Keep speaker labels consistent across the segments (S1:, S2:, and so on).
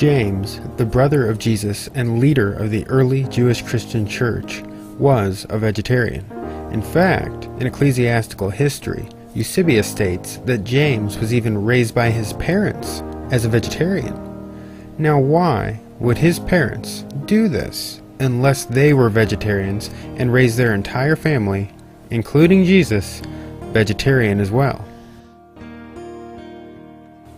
S1: James, the brother of Jesus and leader of the early Jewish Christian church, was a vegetarian. In fact, in ecclesiastical history, Eusebius states that James was even raised by his parents as a vegetarian. Now why would his parents do this unless they were vegetarians and raised their entire family, including Jesus, vegetarian as well?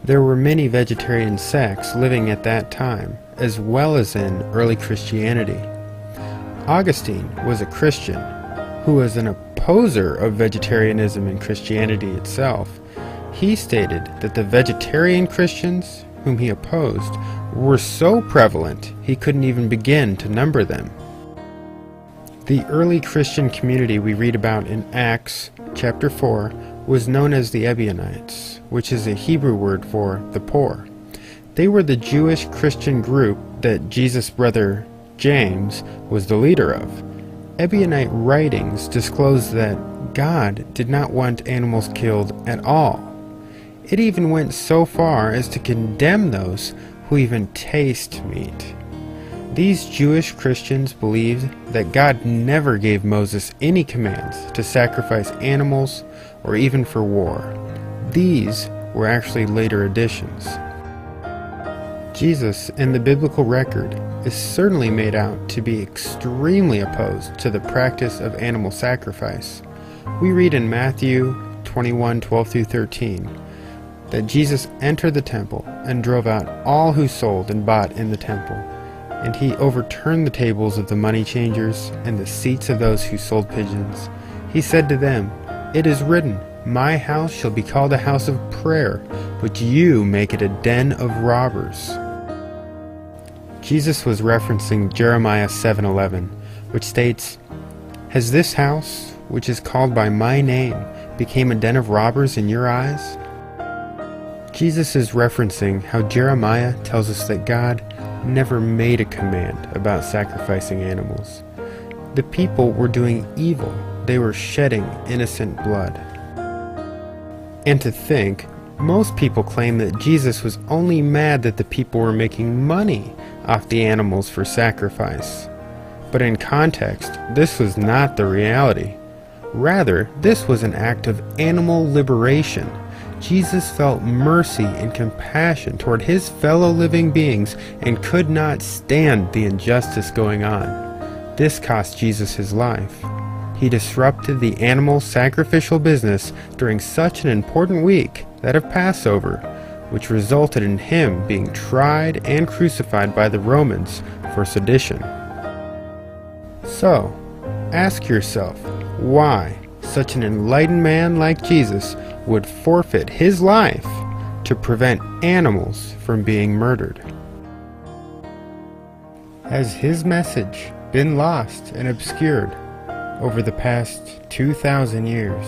S1: There were many vegetarian sects living at that time, as well as in early Christianity. Augustine was a Christian who was an opposer of vegetarianism in Christianity itself. He stated that the vegetarian Christians whom he opposed were so prevalent he couldn't even begin to number them. The early Christian community we read about in Acts chapter 4 was known as the Ebionites, which is a Hebrew word for the poor. They were the Jewish Christian group that Jesus' brother James was the leader of. Ebionite writings disclose that God did not want animals killed at all. It even went so far as to condemn those who even taste meat. These Jewish Christians believed that God never gave Moses any commands to sacrifice animals or even for war. These were actually later additions. Jesus in the biblical record is certainly made out to be extremely opposed to the practice of animal sacrifice. We read in Matthew 21:12-13 that Jesus entered the temple and drove out all who sold and bought in the temple, and he overturned the tables of the money changers and the seats of those who sold pigeons. He said to them, "It is written, 'My house shall be called a house of prayer, but you make it a den of robbers.'" Jesus was referencing Jeremiah 7:11, which states, "Has this house, which is called by my name, become a den of robbers in your eyes?" Jesus is referencing how Jeremiah tells us that God never made a command about sacrificing animals. The people were doing evil. They were shedding innocent blood. And to think, most people claim that Jesus was only mad that the people were making money off the animals for sacrifice. But in context, this was not the reality. Rather, this was an act of animal liberation. Jesus felt mercy and compassion toward his fellow living beings and could not stand the injustice going on. This cost Jesus his life. He disrupted the animal sacrificial business during such an important week, that of Passover, which resulted in him being tried and crucified by the Romans for sedition. So, ask yourself why such an enlightened man like Jesus would forfeit his life to prevent animals from being murdered. Has his message been lost and obscured over the past 2,000 years?